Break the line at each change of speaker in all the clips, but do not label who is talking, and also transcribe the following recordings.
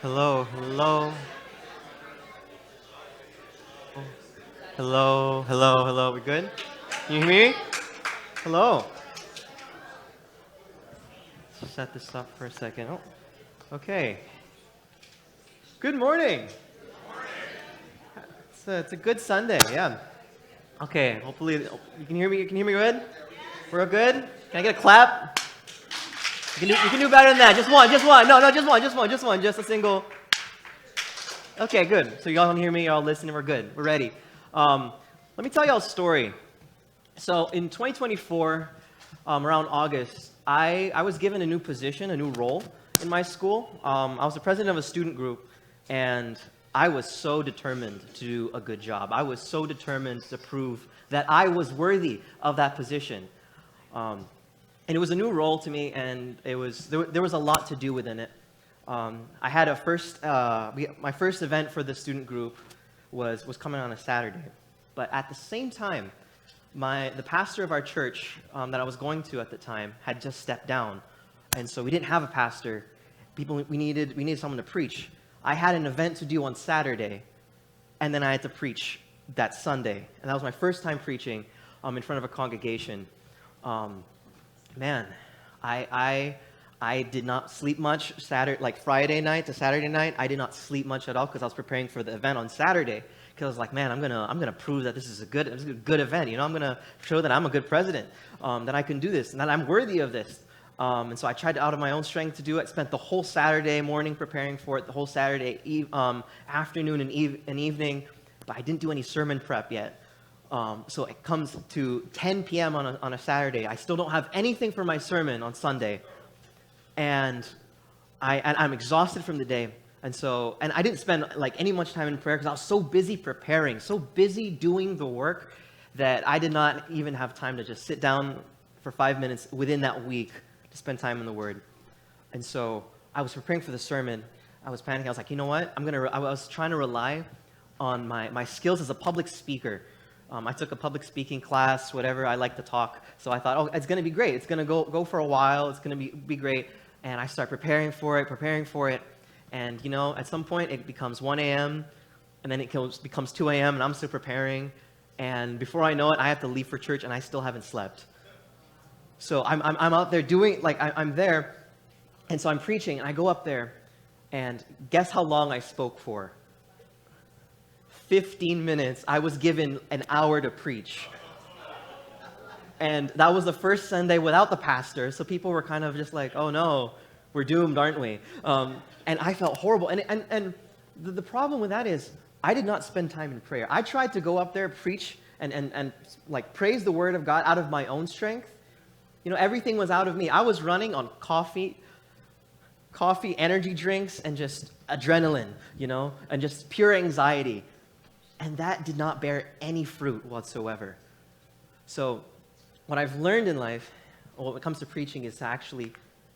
Hello, hello, hello. We good? Can you hear me? Hello. Let's set this up for a second. Oh, okay. Good morning. It's a good Sunday. Yeah. Okay. Hopefully you can hear me. You can hear me good. We're all good. Can I get a clap? You can do better than that. Just one. Just one. No, no. Just one. Just a single. Okay. Good. So y'all can hear me. Y'all listening. We're good. We're ready. Let me tell y'all a story. So in 2024, around August, I was given a new position, a new role in my school. I was the president of a student group, and I was so determined to do a good job. I was so determined to prove that I was worthy of that position. And it was a new role to me, and there was a lot to do within it. I had my first event for the student group was coming on a Saturday, but at the same time, the pastor of our church that I was going to at the time had just stepped down, and so we didn't have a pastor. We needed someone to preach. I had an event to do on Saturday, and then I had to preach that Sunday, and that was my first time preaching in front of a congregation. Man, I did not sleep much Friday night to Saturday night. I did not sleep much at all because I was preparing for the event on Saturday. Because I was like, man, I'm gonna prove that this is a good event. You know, I'm gonna show that I'm a good president, that I can do this, and that I'm worthy of this. And so I tried out of my own strength to do it. Spent the whole Saturday morning preparing for it, the whole Saturday afternoon and evening, but I didn't do any sermon prep yet. So it comes to 10 p.m. on a Saturday. I still don't have anything for my sermon on Sunday, and I'm exhausted from the day. And I didn't spend any much time in prayer because I was so busy preparing, so busy doing the work that I did not even have time to just sit down for 5 minutes within that week to spend time in the Word. And so I was preparing for the sermon. I was panicking. I was like, you know what? I was trying to rely on my skills as a public speaker. I took a public speaking class, whatever. I like to talk. So I thought, oh, it's going to be great. It's going to go for a while. It's going to be great. And I start preparing for it. And, you know, at some point it becomes 1 a.m., and then it becomes 2 a.m., and I'm still preparing. And before I know it, I have to leave for church, and I still haven't slept. So I'm out there I'm there, and so I'm preaching, and I go up there, and guess how long I spoke for? 15 minutes. I was given an hour to preach. And that was the first Sunday without the pastor, so people were kind of just like, oh no, we're doomed, aren't we? And I felt horrible. And the problem with that is I did not spend time in prayer. I tried to go up there, preach, and praise the word of God out of my own strength. You know, everything was out of me. I was running on coffee, energy drinks, and just adrenaline, you know, and just pure anxiety. And that did not bear any fruit whatsoever. So what I've learned in life, when it comes to preaching, is to actually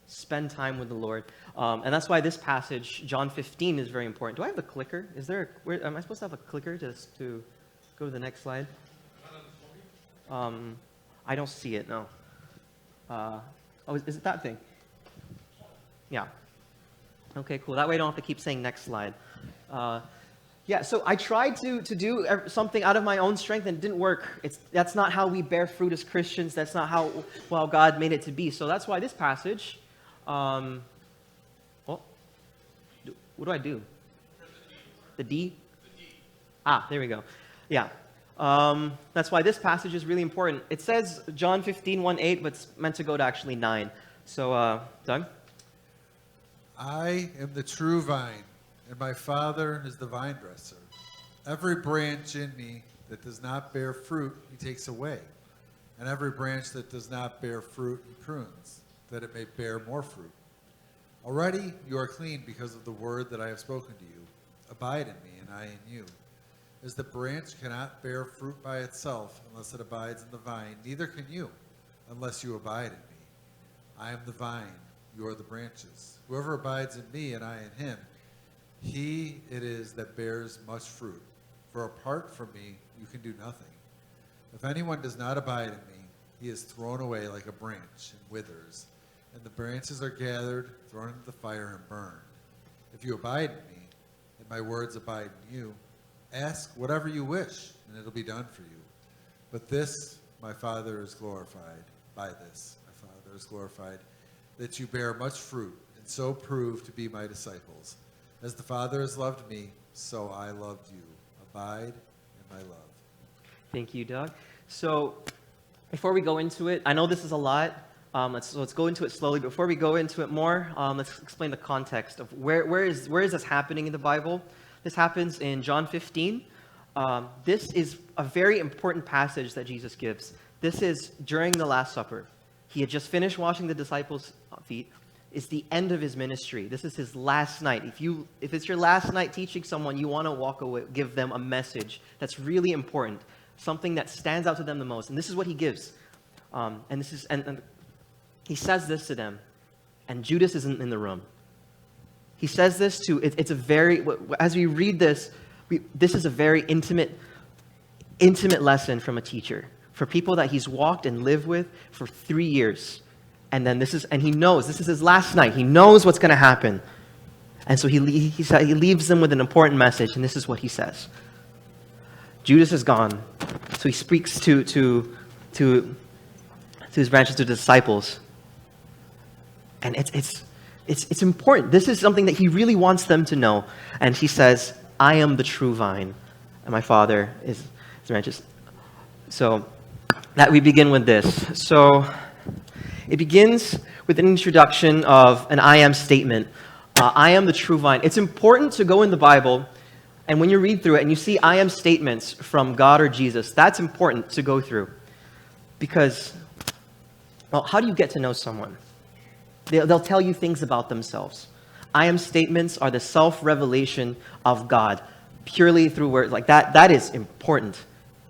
spend time with the Lord. And that's why this passage, John 15, is very important. Do I have a clicker? Am I supposed to have a clicker just to go to the next slide? I don't see it, no. Is it that thing? Yeah. Okay, cool. That way I don't have to keep saying next slide. Yeah, so I tried to do something out of my own strength, and it didn't work. That's not how we bear fruit as Christians. That's not how God made it to be. So that's why this passage, what do I do? The D? Ah, there we go. Yeah. That's why this passage is really important. It says John 15, 1-8, but it's meant to go to actually 9. So, Doug?
I am the true vine, and my Father is the vine dresser. Every branch in me that does not bear fruit, he takes away. And every branch that does not bear fruit, he prunes, that it may bear more fruit. Already you are clean because of the word that I have spoken to you. Abide in me, and I in you. As the branch cannot bear fruit by itself unless it abides in the vine, neither can you unless you abide in me. I am the vine, you are the branches. Whoever abides in me and I in him, he it is that bears much fruit. For apart from me, you can do nothing. If anyone does not abide in me, he is thrown away like a branch and withers, and the branches are gathered, thrown into the fire, and burned. If you abide in me, and my words abide in you, ask whatever you wish, and it'll be done for you. But this, my Father is glorified, by this, my Father is glorified, that you bear much fruit, and so prove to be my disciples. As the Father has loved me, so I loved you. Abide in my love.
Thank you, Doug. So before we go into it, I know this is a lot. Let's go into it slowly. Before we go into it more, let's explain the context of where is this happening in the Bible. This happens in John 15. This is a very important passage that Jesus gives. This is during the Last Supper. He had just finished washing the disciples' feet. It's the end of his ministry. This is his last night. If it's your last night teaching someone, you want to walk away, give them a message that's really important, something that stands out to them the most. And this is what he gives. And he says this to them, and Judas isn't in the room. He says this to, it's a very, as we read this, this is a very intimate lesson from a teacher, for people that he's walked and lived with for 3 years. And then and he knows, this is his last night. He knows what's going to happen. And so he leaves them with an important message, and this is what he says. Judas is gone. So he speaks to his branches, to the disciples. And it's important. This is something that he really wants them to know. And he says, I am the true vine, and my Father is the branches. So that we begin with this. So it begins with an introduction of an I am statement. I am the true vine. It's important to go in the Bible, and when you read through it and you see I am statements from God or Jesus, that's important to go through. Because, well, how do you get to know someone? They'll tell you things about themselves. I am statements are the self-revelation of God, purely through words. Like that is important.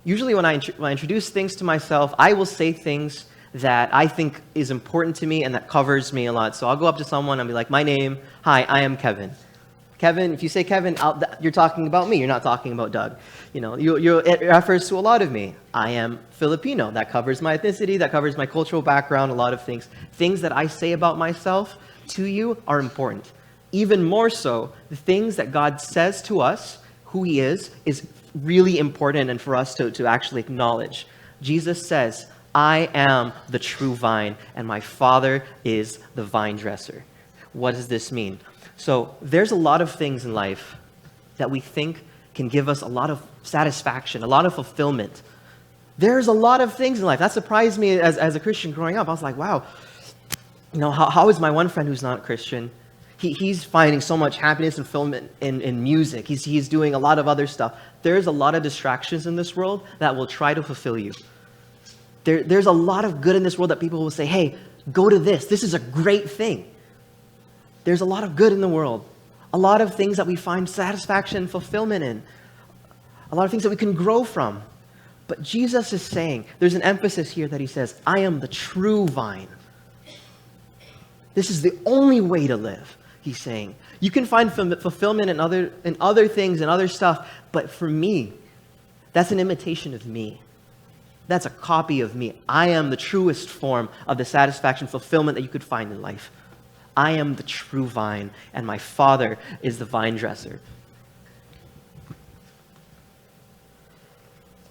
Usually when I introduce things to myself, I will say things that I think is important to me and that covers me a lot. So I'll go up to someone and be like, my name, hi, I am Kevin. Kevin, if you say Kevin, you're talking about me. You're not talking about Doug. It refers to a lot of me. I am Filipino. That covers my ethnicity. That covers my cultural background, a lot of things. Things that I say about myself to you are important. Even more so, the things that God says to us, who he is really important and for us to actually acknowledge. Jesus says, I am the true vine, and my Father is the vine dresser. What does this mean? So there's a lot of things in life that we think can give us a lot of satisfaction, a lot of fulfillment. There's a lot of things in life. That surprised me as a Christian growing up. I was like, wow, how is my one friend who's not a Christian? He's finding so much happiness and fulfillment in music. He's doing a lot of other stuff. There's a lot of distractions in this world that will try to fulfill you. There's a lot of good in this world that people will say, hey, go to this. This is a great thing. There's a lot of good in the world. A lot of things that we find satisfaction and fulfillment in. A lot of things that we can grow from. But Jesus is saying, there's an emphasis here that he says, I am the true vine. This is the only way to live, he's saying. You can find fulfillment in other things and other stuff, but for me, that's an imitation of me. That's a copy of me. I am the truest form of the satisfaction, fulfillment that you could find in life. I am the true vine, and my Father is the vine dresser.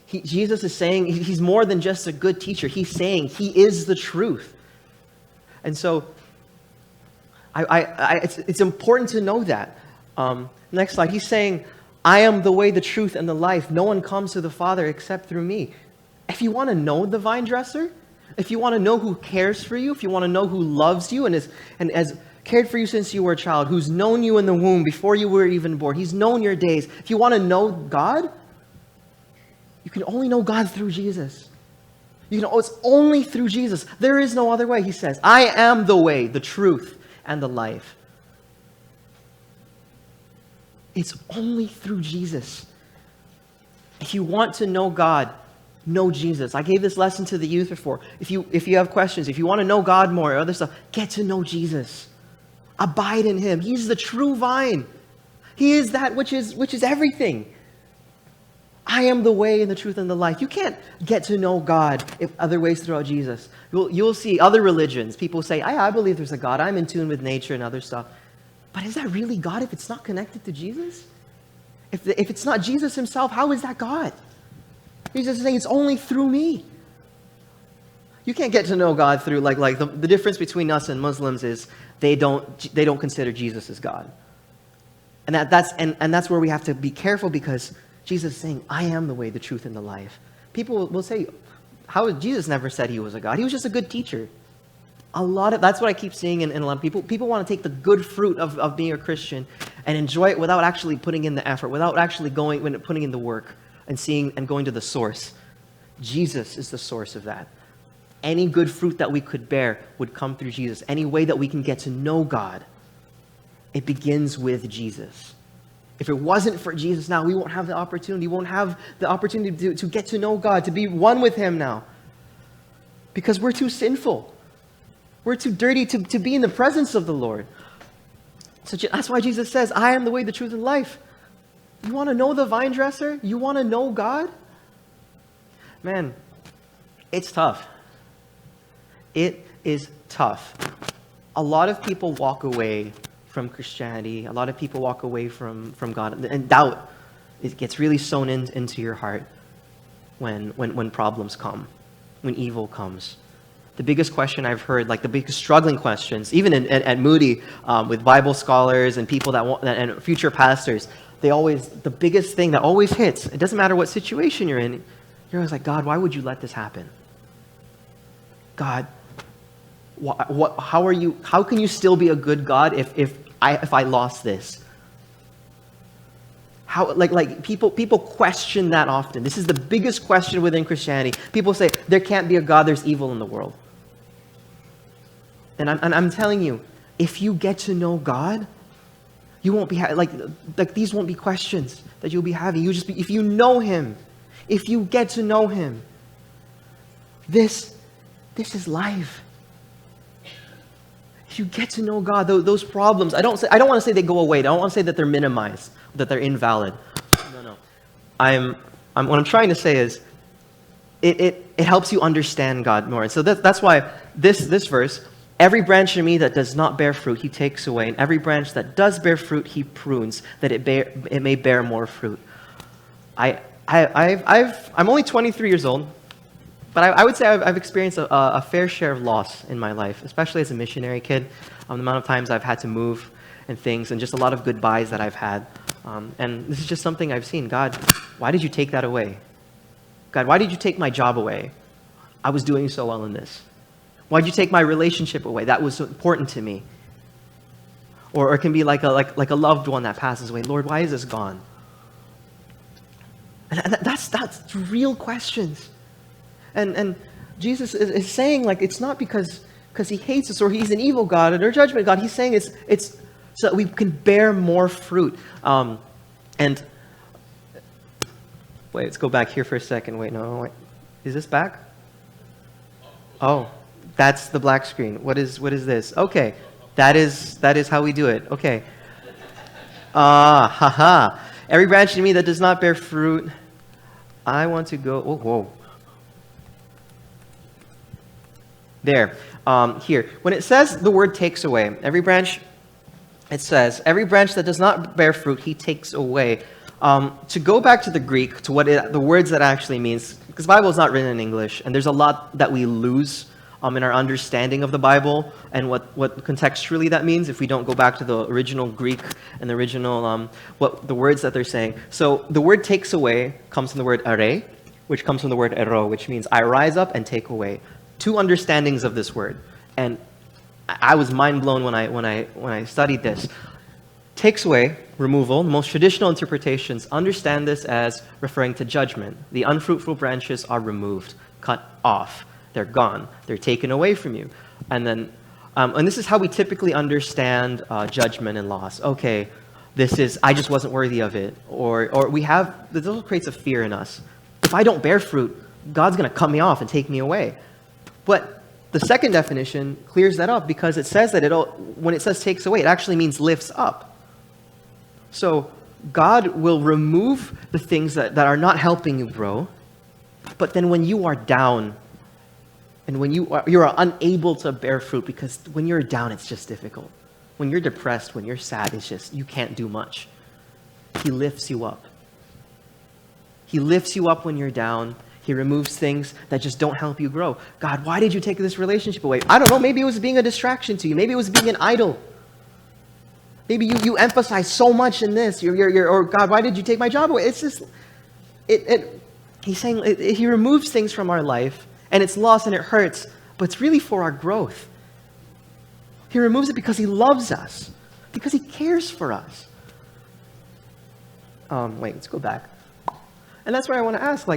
Jesus is saying he's more than just a good teacher. He's saying he is the truth. And so it's important to know that. Next slide. He's saying, I am the way, the truth, and the life. No one comes to the Father except through me. If you want to know the vine dresser, if you want to know who cares for you, if you want to know who loves you and has cared for you since you were a child, who's known you in the womb before you were even born, he's known your days. If you want to know God, you can only know God through Jesus. It's only through Jesus. There is no other way, he says. I am the way, the truth, and the life. It's only through Jesus. If you want to know God, know Jesus. I gave this lesson to the youth before. If you have questions, if you want to know God more or other stuff, get to know Jesus. Abide in him. He's the true vine. He is that which is everything. I am the way and the truth and the life. You can't get to know God if other ways throughout Jesus. You'll see other religions. People say, I believe there's a God. I'm in tune with nature and other stuff. But is that really God if it's not connected to Jesus? If it's not Jesus himself, how is that God? He's just saying it's only through me. You can't get to know God through like the difference between us and Muslims is they don't consider Jesus as God. And that's where we have to be careful, because Jesus is saying, I am the way, the truth, and the life. People will say, Jesus never said he was a God. He was just a good teacher. That's what I keep seeing in a lot of people. People want to take the good fruit of being a Christian and enjoy it without actually putting in the effort, without actually putting in the work and seeing and going to the source. Jesus is the source of that. Any good fruit that we could bear would come through Jesus. Any way that we can get to know God, it begins with Jesus. If it wasn't for Jesus now, we won't have the opportunity. We won't have the opportunity to get to know God, to be one with him now. Because we're too sinful. We're too dirty to be in the presence of the Lord. So that's why Jesus says, I am the way, the truth, and life. You want to know the vine dresser? You want to know God? Man, it's tough. It is tough. A lot of people walk away from Christianity. A lot of people walk away from God. And doubt, it gets really sown into your heart when problems come, when evil comes. The biggest question I've heard, like the biggest struggling questions, even at Moody, with Bible scholars and people and future pastors, the biggest thing that always hits, it doesn't matter what situation you're in, you're always like, God, why would you let this happen? God, how can you still be a good God if I lost this? How, people question that often. This is the biggest question within Christianity. People say, there can't be a God, there's evil in the world. And I'm telling you, if you get to know God, you won't be these won't be questions that you'll be having. If you know him, if you get to know him, this is life. If you get to know God, those problems, I don't want to say they go away. I don't want to say that they're minimized, that they're invalid. No. What I'm trying to say is, it helps you understand God more. And so that's why this verse, every branch in me that does not bear fruit, he takes away. And every branch that does bear fruit, he prunes, that it may bear more fruit. I'm only 23 years old, but I would say I've experienced a fair share of loss in my life, especially as a missionary kid. The amount of times I've had to move and things, and just a lot of goodbyes that I've had. And this is just something I've seen. God, why did you take that away? God, why did you take my job away? I was doing so well in this. Why did you take my relationship away? That was so important to me. Or it can be like a loved one that passes away. Lord, why is this gone? And that's real questions. And Jesus is saying, like, it's not because he hates us or he's an evil God or judgment God. He's saying it's so that we can bear more fruit. And wait, let's go back here for a second. Wait, is this back? Oh, that's the black screen. What is this? Okay, that is how we do it. Okay. Haha. Every branch in me that does not bear fruit, I want to go. Oh, whoa. There. Here. When it says the word takes away, every branch, it says, every branch that does not bear fruit, he takes away. To go back to the Greek, to what the words that actually means, because the Bible is not written in English, and there's a lot that we lose in our understanding of the Bible and what contextually that means if we don't go back to the original Greek and the original, what the words that they're saying. So the word takes away comes from the word are, which comes from the word ero, which means I rise up and take away. Two understandings of this word. And I was mind blown when I studied this. Takes away, removal. The most traditional interpretations understand this as referring to judgment. The unfruitful branches are removed, cut off. They're gone. They're taken away from you. And then, and this is how we typically understand judgment and loss. Okay, I just wasn't worthy of it. Or this also creates a fear in us. If I don't bear fruit, God's going to cut me off and take me away. But the second definition clears that up, because it says that when it says takes away, it actually means lifts up. So God will remove the things that are not helping you grow, but then when you are down and when you're unable to bear fruit, because when you're down, it's just difficult. When you're depressed, when you're sad, it's just, you can't do much. He lifts you up. He lifts you up when you're down. He removes things that just don't help you grow. God, why did you take this relationship away? I don't know. Maybe it was being a distraction to you. Maybe it was being an idol. Maybe you emphasize so much in this. Or God, why did you take my job away? It's just, he's saying he removes things from our life, and it's lost and it hurts, but it's really for our growth. He removes it because he loves us, because he cares for us. Wait, let's go back. And that's where I want to ask,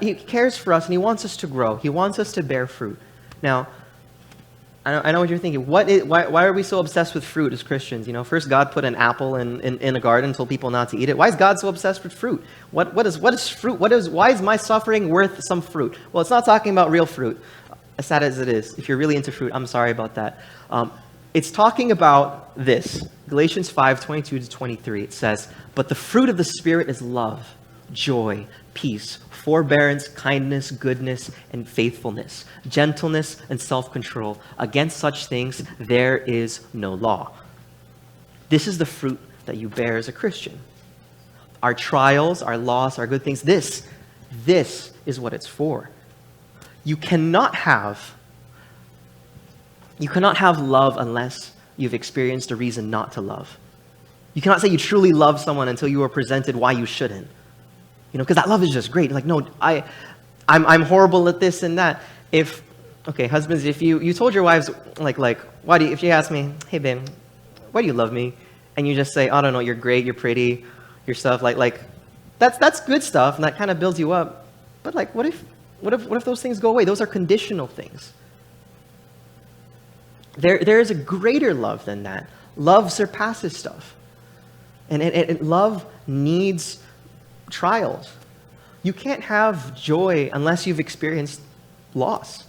he cares for us and he wants us to grow. He wants us to bear fruit. Now, I know what you're thinking. Why are we so obsessed with fruit as Christians? First God put an apple in a garden and told people not to eat it. Why is God so obsessed with fruit? What is fruit? Why is my suffering worth some fruit? Well, it's not talking about real fruit, as sad as it is. If you're really into fruit, I'm sorry about that. It's talking about this. Galatians 5:22-23. It says, "But the fruit of the Spirit is love, joy, peace, forbearance, kindness, goodness, and faithfulness, gentleness, and self-control. Against such things there is no law." This is the fruit that you bear as a Christian. Our trials, our loss, our good things, this is what it's for. You cannot have love unless you've experienced a reason not to love. You cannot say you truly love someone until you are presented why you shouldn't. Because that love is just great. Like, no, I'm horrible at this and that. Husbands, if you told your wives, if she asked me, "Hey, babe, why do you love me?" And you just say, "I don't know, you're great, you're pretty, your stuff," that's good stuff, and that kind of builds you up. But what if those things go away? Those are conditional things. There is a greater love than that. Love surpasses stuff. And love needs trials. You can't have joy unless you've experienced loss.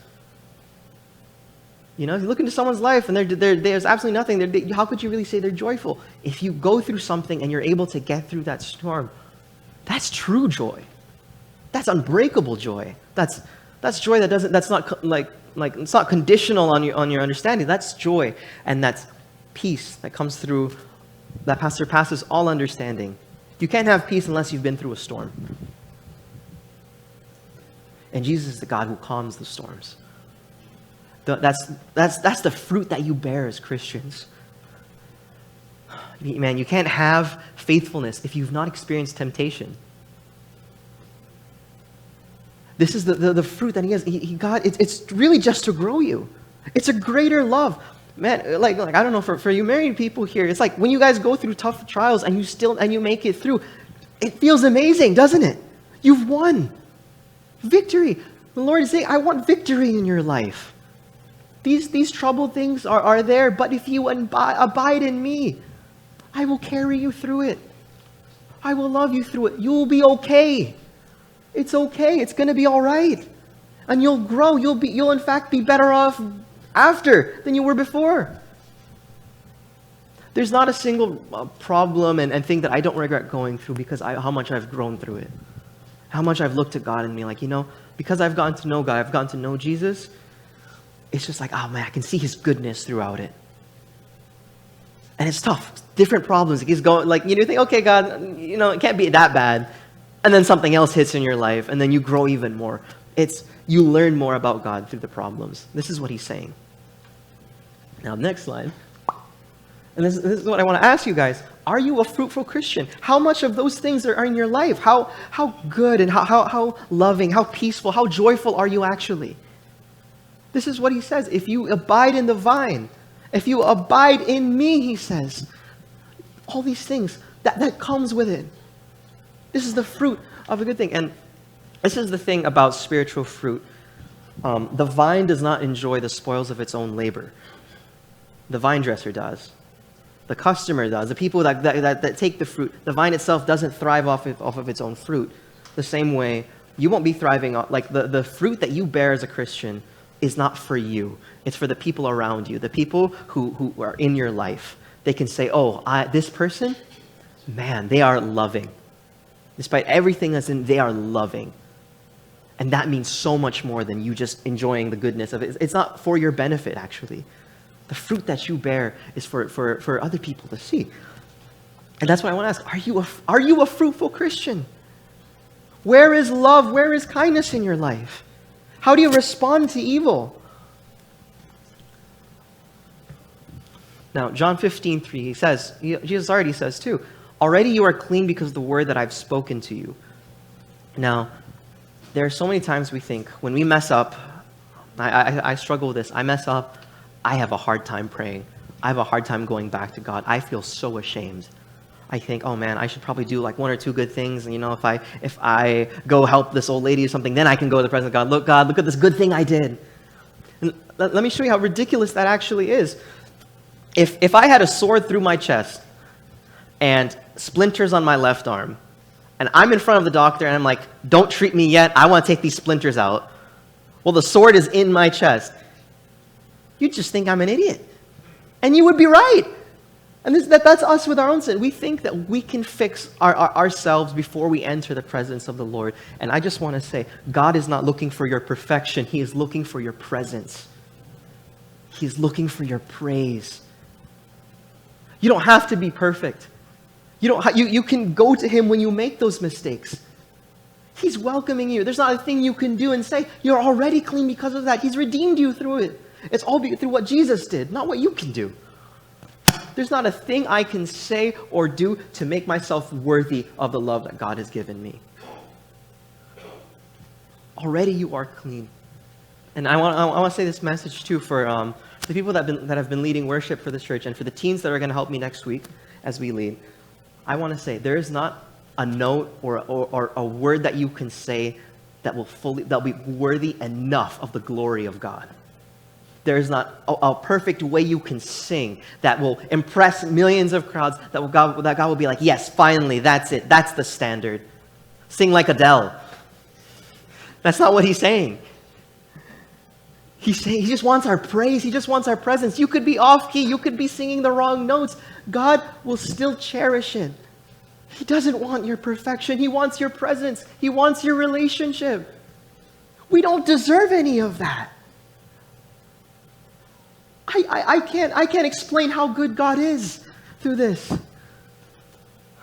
You look into someone's life and there's absolutely nothing. How could you really say they're joyful? If you go through something and you're able to get through that storm, that's true joy. That's unbreakable joy. That's joy that's not it's not conditional on your understanding. That's joy, and that's peace that comes through, that surpasses all understanding. You can't have peace unless you've been through a storm. And Jesus is the God who calms the storms. That's the fruit that you bear as Christians. Man, you can't have faithfulness if you've not experienced temptation. This is the fruit that he has. It's really just to grow you. It's a greater love. Man, I don't know, for you married people here, it's like when you guys go through tough trials and you make it through, it feels amazing, doesn't it? You've won. Victory. The Lord is saying, I want victory in your life. These troubled things are there, but if you abide in me, I will carry you through it. I will love you through it. You'll be okay. It's okay. It's going to be all right. And you'll grow. You'll in fact be better off after than you were before. There's not a single problem and thing that I don't regret going through because how much I've grown through it. How much I've looked at God and me because I've gotten to know God, I've gotten to know Jesus, it's just oh man, I can see his goodness throughout it. And it's tough. Different problems. He's going, you think, okay, God, it can't be that bad. And then something else hits in your life, and then you grow even more. You learn more about God through the problems. This is what he's saying. Now, next slide. And this is what I want to ask you guys. Are you a fruitful Christian? How much of those things are in your life? How good and how loving, how peaceful, how joyful are you actually? This is what he says. If you abide in the vine, if you abide in me, he says, all these things, that comes with it. This is the fruit of a good thing. And this is the thing about spiritual fruit. The vine does not enjoy the spoils of its own labor. The vine dresser does. The customer does. The people that take the fruit. The vine itself doesn't thrive off of its own fruit. The same way, you won't be thriving on, the fruit that you bear as a Christian is not for you. It's for the people around you, the people who are in your life. They can say, this person, man, they are loving. Despite everything that's in, they are loving. And that means so much more than you just enjoying the goodness of it. It's not for your benefit, actually. The fruit that you bear is for other people to see. And that's what I want to ask. Are you a fruitful Christian? Where is love? Where is kindness in your life? How do you respond to evil? Now, John 15:3, he says, Jesus already says too, already you are clean because of the word that I've spoken to you. Now, there are so many times we think when we mess up, I struggle with this. I mess up, I have a hard time praying. I have a hard time going back to God. I feel so ashamed. I think, oh man, I should probably do like one or two good things. And if I go help this old lady or something, then I can go to the presence of God. Look, God, look at this good thing I did. And let me show you how ridiculous that actually is. If I had a sword through my chest and splinters on my left arm, and I'm in front of the doctor and I'm like, don't treat me yet, I want to take these splinters out. Well, the sword is in my chest. You'd just think I'm an idiot. And you would be right. And that's us with our own sin. We think that we can fix ourselves before we enter the presence of the Lord. And I just want to say, God is not looking for your perfection. He is looking for your presence. He is looking for your praise. You don't have to be perfect. You can go to Him when you make those mistakes. He's welcoming you. There's not a thing you can do and say, you're already clean because of that. He's redeemed you through it. It's all through what Jesus did, not what you can do. There's not a thing I can say or do to make myself worthy of the love that God has given me. Already you are clean. And I want to say this message too for the people that have been leading worship for this church and for the teens that are going to help me next week as we lead. I want to say there is not a note or a word that you can say that'll be worthy enough of the glory of God. There is not a perfect way you can sing that will impress millions of crowds, that God will be like, yes, finally, that's it. That's the standard. Sing like Adele. That's not what He's saying. He's saying He just wants our praise. He just wants our presence. You could be off key. You could be singing the wrong notes. God will still cherish it. He doesn't want your perfection. He wants your presence. He wants your relationship. We don't deserve any of that. I can't explain how good God is through this.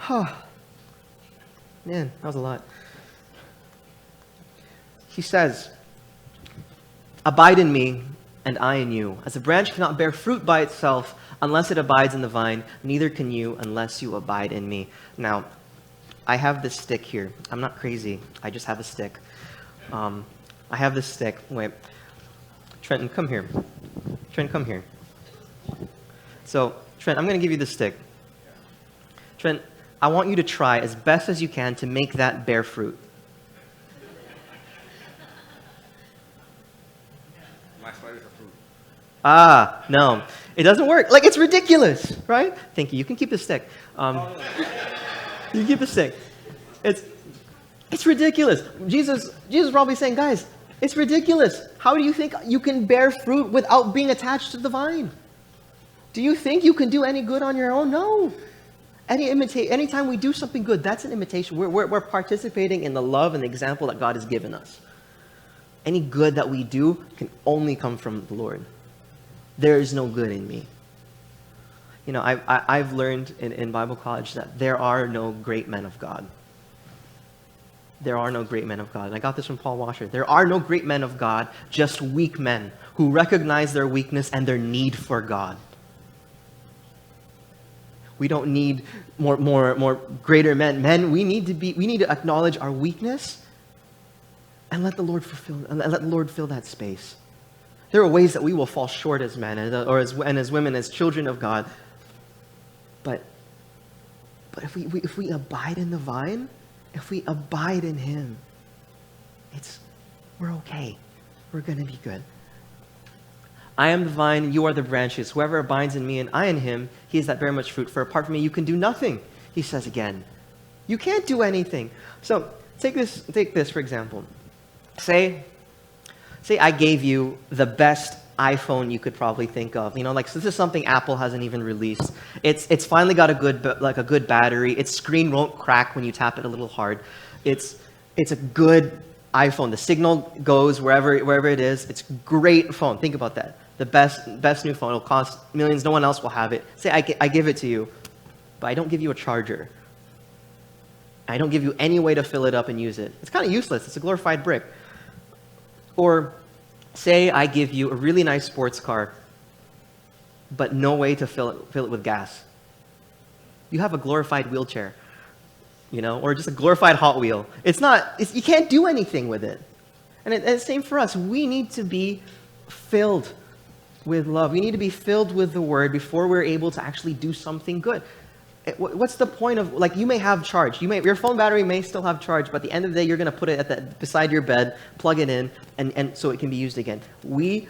Man, that was a lot. He says, abide in me and I in you. As a branch cannot bear fruit by itself unless it abides in the vine, neither can you unless you abide in me. Now, I have this stick here. I'm not crazy. I just have a stick. I have this stick. Wait. Trenton, come here. Trent, come here. So, Trent, I'm going to give you the stick. Trent, I want you to try as best as you can to make that bear fruit.
My spiders are fruit.
Ah, no. It doesn't work. Like, it's ridiculous, right? Thank you. You can keep the stick. You can keep the stick. It's ridiculous. Jesus is probably saying, guys, it's ridiculous. How do you think you can bear fruit without being attached to the vine? Do you think you can do any good on your own? No. Anytime we do something good, that's an imitation. We're participating in the love and the example that God has given us. Any good that we do can only come from the Lord. There is no good in me. You know, I've learned in Bible college that there are no great men of God. There are no great men of God. And I got this from Paul Washer. There are no great men of God, just weak men who recognize their weakness and their need for God. We don't need more greater men. Men, we need to acknowledge our weakness and let the Lord fill that space. There are ways that we will fall short as men or as women, as children of God. But if we abide in the vine, if we abide in Him, we're okay. We're going to be good. I am the vine, you are the branches. Whoever abides in me and I in him, he is that bear much fruit. For apart from me, you can do nothing, he says again. You can't do anything. So take this for example. Say I gave you the best iPhone you could probably think of. You know, like, so this is something Apple hasn't even released. It's finally got a good battery. Its screen won't crack when you tap it a little hard. It's a good iPhone. The signal goes wherever it is. It's a great phone. Think about that. the best new phone. It'll cost millions. No one else will have it. Say, I give it to you, but I don't give you a charger. I don't give you any way to fill it up and use it. It's kind of useless. It's a glorified brick. Or say I give you a really nice sports car, but no way to fill it with gas. You have a glorified wheelchair, or just a glorified Hot Wheel. You can't do anything with it. And it's same for us. We need to be filled with love. We need to be filled with the Word before we're able to actually do something good. What's the point of, you may have charge. Your phone battery may still have charge, but at the end of the day, you're going to put it beside your bed, plug it in, and so it can be used again. We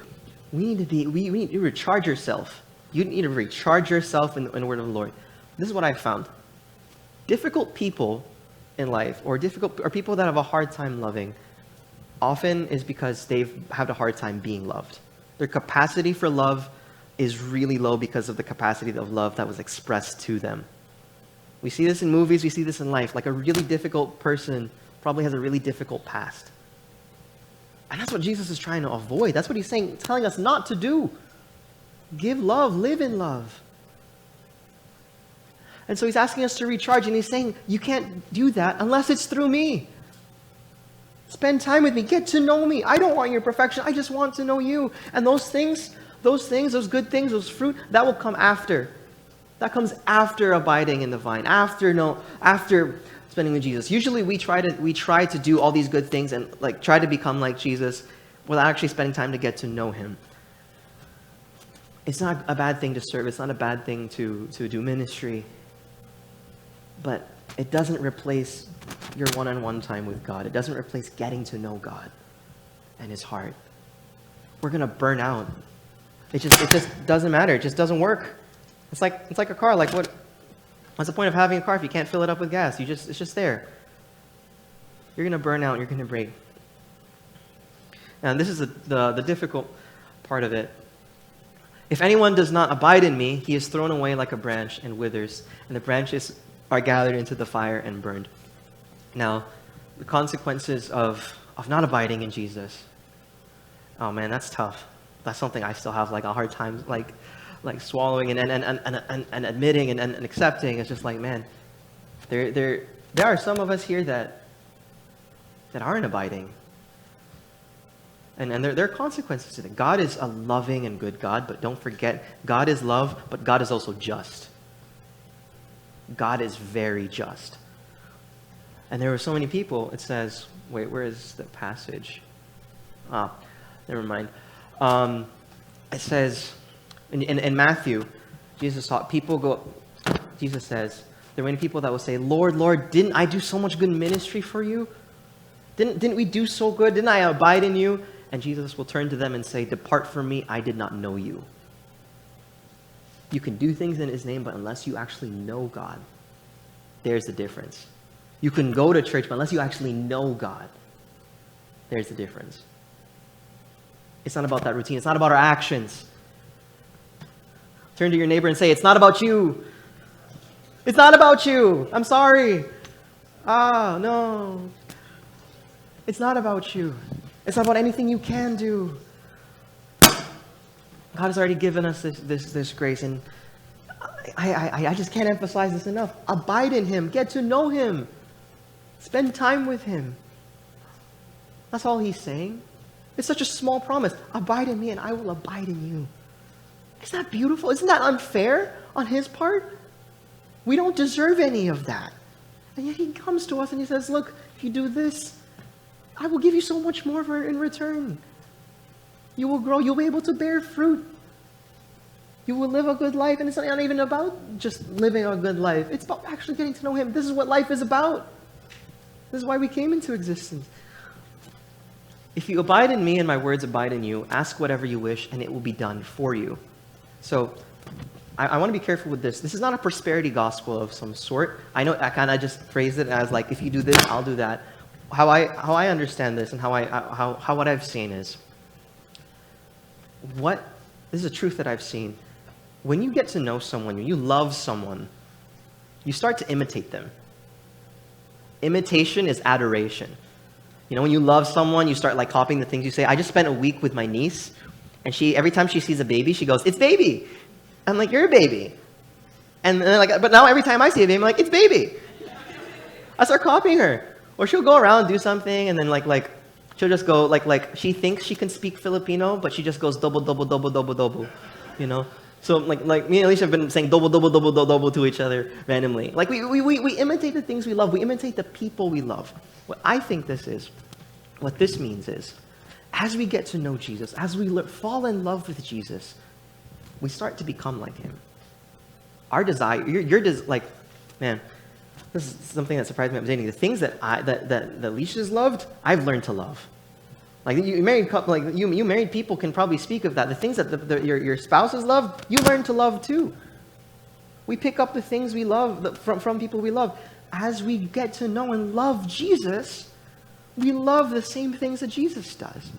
need to recharge yourself. You need to recharge yourself in the Word of the Lord. This is what I found. Difficult people in life, or people that have a hard time loving, often is because they've had a hard time being loved. Their capacity for love is really low because of the capacity of love that was expressed to them. We see this in movies, we see this in life. Like a really difficult person probably has a really difficult past. And that's what Jesus is trying to avoid. That's what he's telling us not to do. Give love, live in love. And so he's asking us to recharge, and he's saying, you can't do that unless it's through me. Spend time with me. Get to know me. I don't want your perfection. I just want to know you. And those good things, those fruit, that will come after. That comes after abiding in the vine, after spending with Jesus. Usually we try to do all these good things and try to become like Jesus without actually spending time to get to know him. It's not a bad thing to serve. It's not a bad thing to do ministry. But it doesn't replace your one-on-one time with God. It doesn't replace getting to know God and his heart. We're going to burn out. It just doesn't matter. It just doesn't work. It's like a car. What's the point of having a car if you can't fill it up with gas? It's just there. You're going to burn out. You're going to break. And this is the difficult part of it. If anyone does not abide in me, he is thrown away like a branch and withers, and the branches are gathered into the fire and burned. Now, the consequences of not abiding in Jesus. Oh man, that's tough. That's something I still have a hard time swallowing and admitting and accepting. It's just man, there are some of us here that aren't abiding. And there are consequences to it. God is a loving and good God, but don't forget, God is love, but God is also just. God is very just. And there were so many people, it says, wait, where is the passage? Never mind. It says, in Matthew, Jesus says, there are many people that will say, Lord, Lord, didn't I do so much good ministry for you? Didn't we do so good? Didn't I abide in you? And Jesus will turn to them and say, depart from me, I did not know you. You can do things in his name, but unless you actually know God, there's the difference. You can go to church, but unless you actually know God, there's the difference. It's not about that routine. It's not about our actions. Turn to your neighbor and say, it's not about you. It's not about you. I'm sorry. No. It's not about you. It's not about anything you can do. God has already given us this grace, and I just can't emphasize this enough. Abide in him. Get to know him. Spend time with him. That's all he's saying. It's such a small promise. Abide in me and I will abide in you. Isn't that beautiful? Isn't that unfair on his part? We don't deserve any of that. And yet he comes to us and he says, look, if you do this, I will give you so much more in return. You will grow. You'll be able to bear fruit. You will live a good life. And it's not even about just living a good life. It's about actually getting to know him. This is what life is about. This is why we came into existence. If you abide in me and my words abide in you, ask whatever you wish and it will be done for you. So I want to be careful with this. This is not a prosperity gospel of some sort. I know I kind of just phrased it as if you do this, I'll do that. How I understand this and how what I've seen is, this is a truth that I've seen. When you get to know someone, when you love someone, you start to imitate them. Imitation is adoration. When you love someone, you start copying the things you say. I just spent a week with my niece, And every time she sees a baby, she goes, "It's baby." I'm like, "You're a baby." And then but now every time I see a baby, I'm like, "It's baby." I start copying her. Or she'll go around, do something, and then she'll just go, she thinks she can speak Filipino, but she just goes double, double, double, double, double, you know? So like me and Alicia have been saying double, double, double, double, double to each other randomly. Like we imitate the things we love. We imitate the people we love. What this means is, as we get to know Jesus, as we fall in love with Jesus, we start to become like him. Our desire, man, this is something that surprised me at dating. The things that Alicia's loved, I've learned to love. Like you married couple, you married people can probably speak of that. The things that your spouses love, you learn to love too. We pick up the things we love from people we love. As we get to know and love Jesus, we love the same things that Jesus does.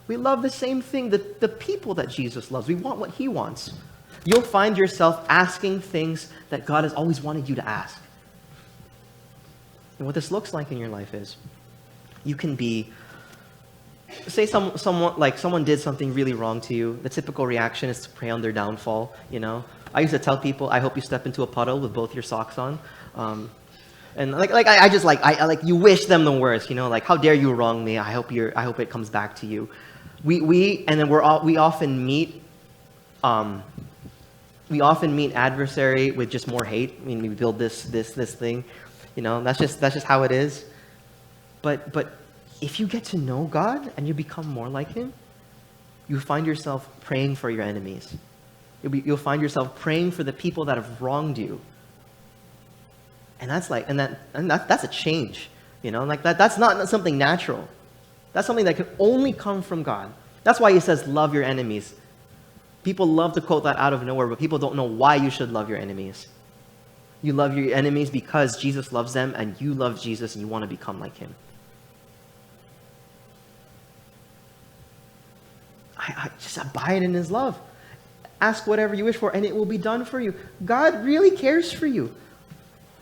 We love the same thing, the people that Jesus loves. We want what he wants. You'll find yourself asking things that God has always wanted you to ask. And what this looks like in your life is, you can be, say someone did something really wrong to you. The typical reaction is to pray on their downfall, you know. I used to tell people, I hope you step into a puddle with both your socks on. And you wish them the worst, you know, like, how dare you wrong me? I hope it comes back to you. We often meet adversary with just more hate. I mean, we build this thing, you know. That's just how it is. But if you get to know God and you become more like him, you find yourself praying for your enemies. You'll find yourself praying for the people that have wronged you. And that's a change, you know. Like that's not something natural. That's something that can only come from God. That's why he says, "Love your enemies." People love to quote that out of nowhere, but people don't know why you should love your enemies. You love your enemies because Jesus loves them, and you love Jesus, and you want to become like him. I just abide in his love. Ask whatever you wish for, and it will be done for you. God really cares for you.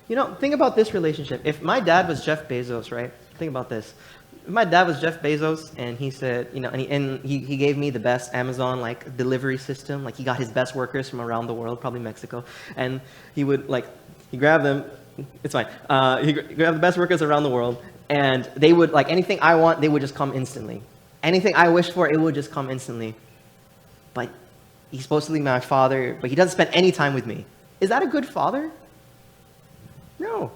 You know, think about this relationship. If my dad was Jeff Bezos, right? Think about this. If my dad was Jeff Bezos, and he said, you know, and he gave me the best Amazon delivery system. Like, he got his best workers from around the world, probably Mexico, and he would he grabbed them. It's fine. He grabbed the best workers around the world, and they would anything I want, they would just come instantly. Anything I wish for, it would just come instantly. But he's supposed to be my father, but he doesn't spend any time with me. Is that a good father? No.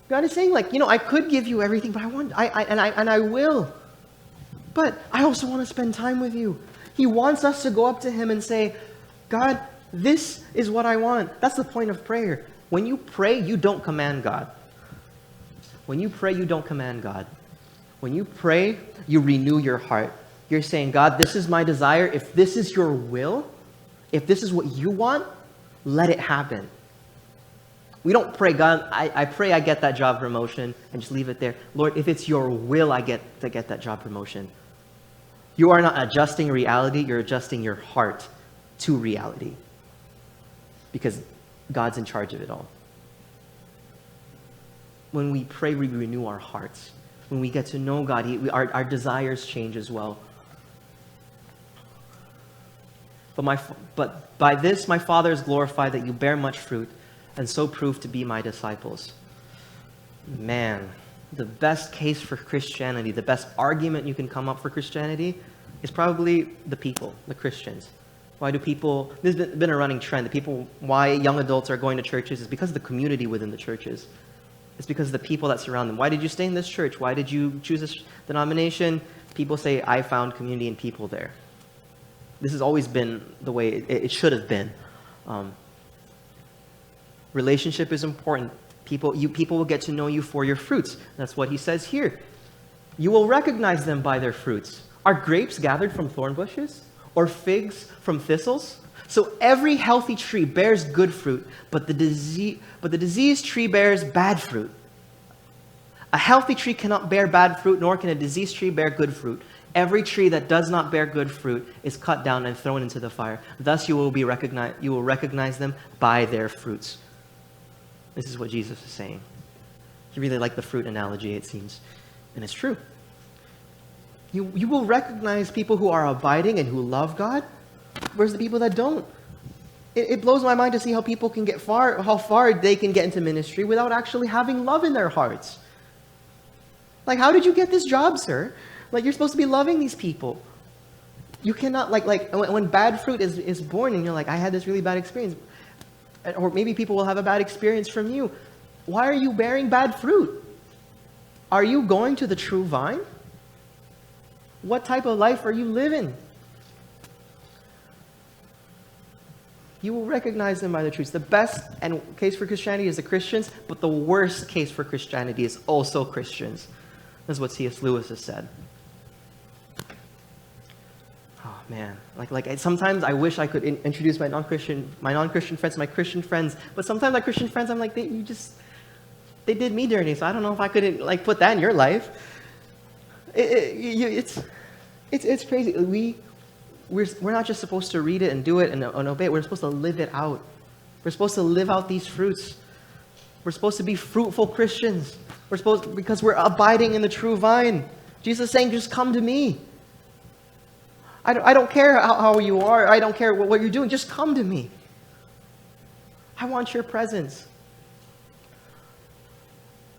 God is saying, I could give you everything, but I will. But I also want to spend time with you. He wants us to go up to him and say, God, this is what I want. That's the point of prayer. When you pray, you don't command God. When you pray, you don't command God. When you pray, you renew your heart. You're saying, God, this is my desire. If this is your will, if this is what you want, let it happen. We don't pray, God, I pray I get that job promotion, and just leave it there. Lord, if it's your will, I get that job promotion. You are not adjusting reality, you're adjusting your heart to reality. Because God's in charge of it all. When we pray, we renew our hearts. When we get to know God, our desires change as well. But by this my Father is glorified, that you bear much fruit, and so prove to be my disciples. Man, the best case for Christianity, the best argument you can come up for Christianity is probably the people, the Christians. Why do people, there's been a running trend, why young adults are going to churches is because of the community within the churches. It's because of the people that surround them. Why did you stay in this church? Why did you choose this denomination? People say, I found community and people there. This has always been the way it should have been. Relationship is important. People will get to know you for your fruits. That's what he says here. You will recognize them by their fruits. Are grapes gathered from thorn bushes, or figs from thistles? So every healthy tree bears good fruit, but the diseased tree bears bad fruit. A healthy tree cannot bear bad fruit, nor can a diseased tree bear good fruit. Every tree that does not bear good fruit is cut down and thrown into the fire. Thus you will recognize them by their fruits. This is what Jesus is saying. He really liked the fruit analogy, it seems. And it's true. You will recognize people who are abiding and who love God versus the people that don't. It blows my mind to see how people can get how far they can get into ministry without actually having love in their hearts. Like, how did you get this job, sir? Like, you're supposed to be loving these people. You cannot, when bad fruit is born and you're like, I had this really bad experience. Or maybe people will have a bad experience from you. Why are you bearing bad fruit? Are you going to the true vine? What type of life are you living? You will recognize them by the truths. The best case for Christianity is the Christians, but the worst case for Christianity is also Christians. That's what C.S. Lewis has said. Oh man, sometimes I wish I could introduce my non-Christian friends to my Christian friends, but sometimes my Christian friends, I'm like, they did me dirty, so I don't know if I could put that in your life. It's crazy. We're not just supposed to read it and do it and obey it. We're supposed to live it out. We're supposed to live out these fruits. We're supposed to be fruitful Christians. Because we're abiding in the true vine. Jesus is saying, just come to me. I don't care how you are. I don't care what you're doing. Just come to me. I want your presence.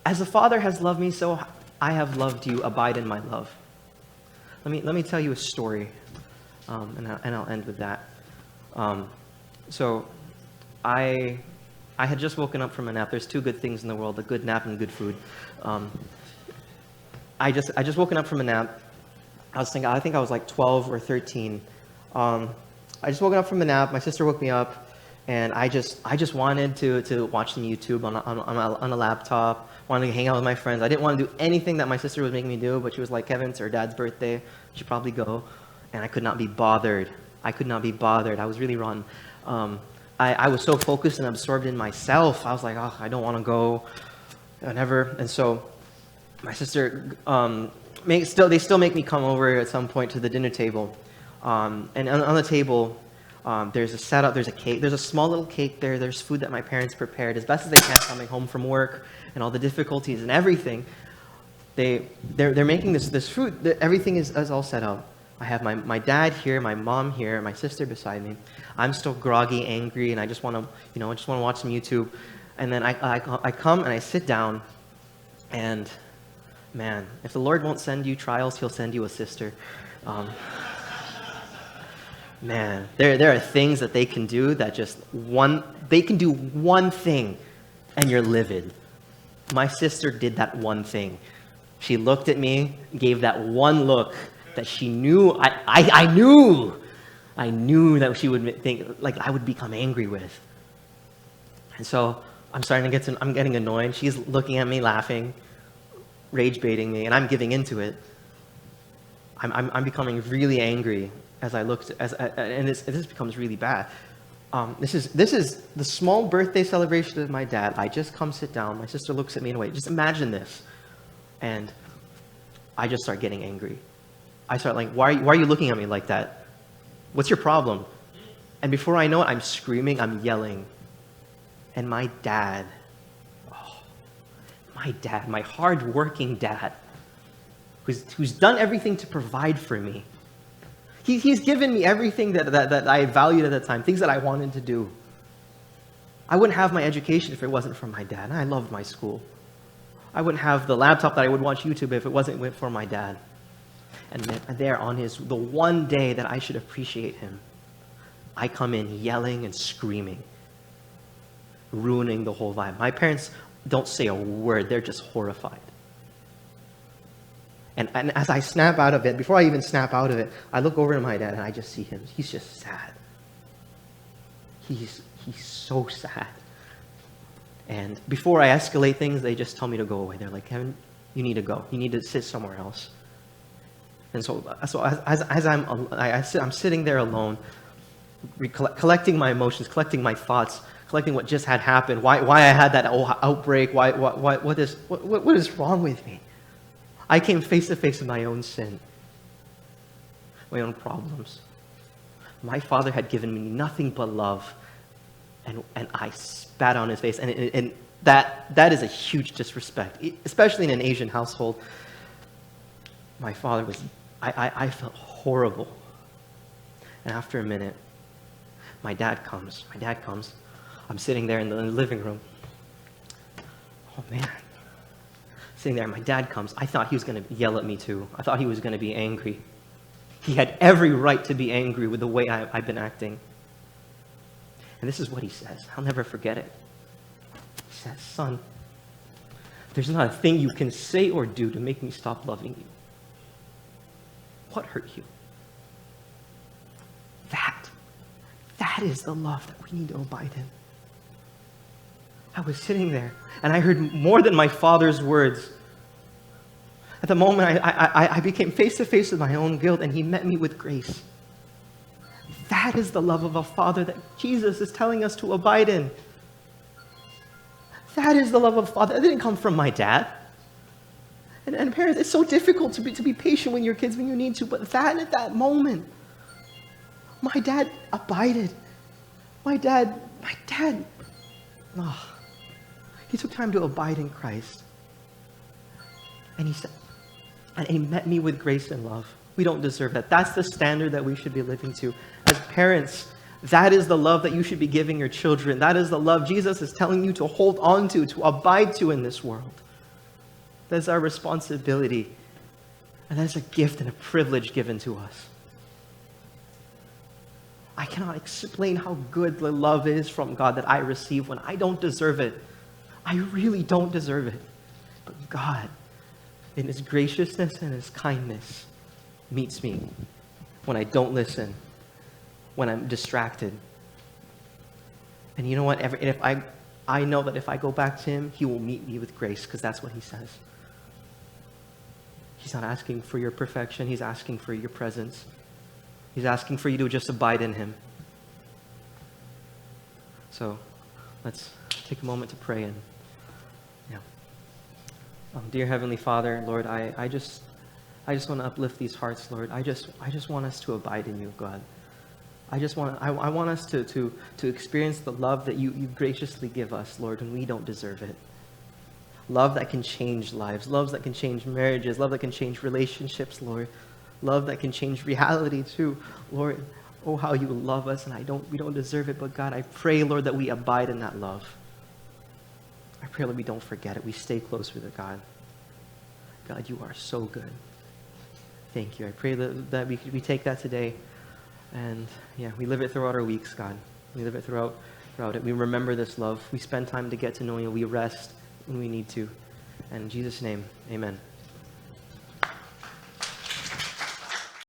As the Father has loved me, so I have loved you. Abide in my love. Let me tell you a story. And I'll end with that. So I had just woken up from a nap. There's two good things in the world, a good nap and good food. I just woken up from a nap. I think I was like 12 or 13. I just woken up from a nap. My sister woke me up, and I just wanted to watch some YouTube on a laptop, wanted to hang out with my friends. I didn't want to do anything that my sister was making me do, but she was like, Kevin, it's her dad's birthday. You should probably go. And I could not be bothered. I was really rotten. I was so focused and absorbed in myself. I was like, I don't want to go, whatever. And so my sister, they still make me come over at some point to the dinner table. And on the table, there's a setup, there's a cake, there's a small little cake there. There's food that my parents prepared as best as they can coming home from work and all the difficulties and everything. They're making this food. Everything is all set up. I have my dad here, my mom here, my sister beside me. I'm still groggy, angry, and I just want to watch some YouTube. And then I come and I sit down, and man, if the Lord won't send you trials, He'll send you a sister. Man, there are things that they can do that they can do one thing, and you're livid. My sister did that one thing. She looked at me, gave that one look that she knew I knew that she would think I would become angry with. And so I'm getting annoyed. She's looking at me, laughing, rage baiting me, and I'm giving into it. I'm becoming really angry as I look, and this becomes really bad. This is the small birthday celebration of my dad. I just come sit down. My sister looks at me in a way. Just imagine this, and I just start getting angry. I start why are you looking at me like that? What's your problem? And before I know it, I'm screaming, I'm yelling. And my dad, my hard-working dad, who's done everything to provide for me. He's given me everything that I valued at the time, things that I wanted to do. I wouldn't have my education if it wasn't for my dad. I loved my school. I wouldn't have the laptop that I would watch YouTube if it wasn't for my dad. And there on the one day that I should appreciate him, I come in yelling and screaming, ruining the whole vibe. My parents don't say a word. They're just horrified. And as I snap out of it, before I even snap out of it, I look over to my dad and I just see him. He's just sad. He's so sad. And before I escalate things, they just tell me to go away. They're like, Kevin, you need to go. You need to sit somewhere else. And so as I'm sitting there alone, collecting my emotions, collecting my thoughts, collecting what just had happened, why I had that outbreak, what is wrong with me? I came face to face with my own sin, my own problems. My father had given me nothing but love, and I spat on his face, and that is a huge disrespect, especially in an Asian household. My father was I felt horrible. And after a minute, my dad comes. I'm sitting there in the living room. Oh, man. Sitting there, my dad comes. I thought he was going to yell at me too. I thought he was going to be angry. He had every right to be angry with the way I've been acting. And this is what he says. I'll never forget it. He says, son, there's not a thing you can say or do to make me stop loving you. What hurt you? That is the love that we need to abide in. I was sitting there, and I heard more than my father's words. At the moment, I became face to face with my own guilt, and he met me with grace. That is the love of a father that Jesus is telling us to abide in. That is the love of a father. It didn't come from my dad. And parents, it's so difficult to be patient with your kids when you need to, but at that moment, my dad abided. My dad, he took time to abide in Christ. And he said, and he met me with grace and love. We don't deserve that. That's the standard that we should be living to. As parents, that is the love that you should be giving your children. That is the love Jesus is telling you to hold on to abide to in this world. That's our responsibility. And that is a gift and a privilege given to us. I cannot explain how good the love is from God that I receive when I don't deserve it. I really don't deserve it. But God, in His graciousness and His kindness, meets me when I don't listen, when I'm distracted. And you know what? I know that if I go back to Him, He will meet me with grace, because that's what He says. He's not asking for your perfection. He's asking for your presence. He's asking for you to just abide in Him. So let's take a moment to pray. And dear Heavenly Father, Lord, I just want to uplift these hearts, Lord. I just want us to abide in you, God. I want us to experience the love that you graciously give us, Lord, when we don't deserve it. Love that can change lives, love that can change marriages, love that can change relationships, Lord. Love that can change reality too, Lord. Oh, how you love us, and we don't deserve it, but God, I pray, Lord, that we abide in that love. I pray that we don't forget it. We stay close with it, God. God, you are so good. Thank you. I pray that we take that today, and we live it throughout our weeks, God. We live it throughout it. We remember this love. We spend time to get to know you. We rest when we need to. And in Jesus' name, amen.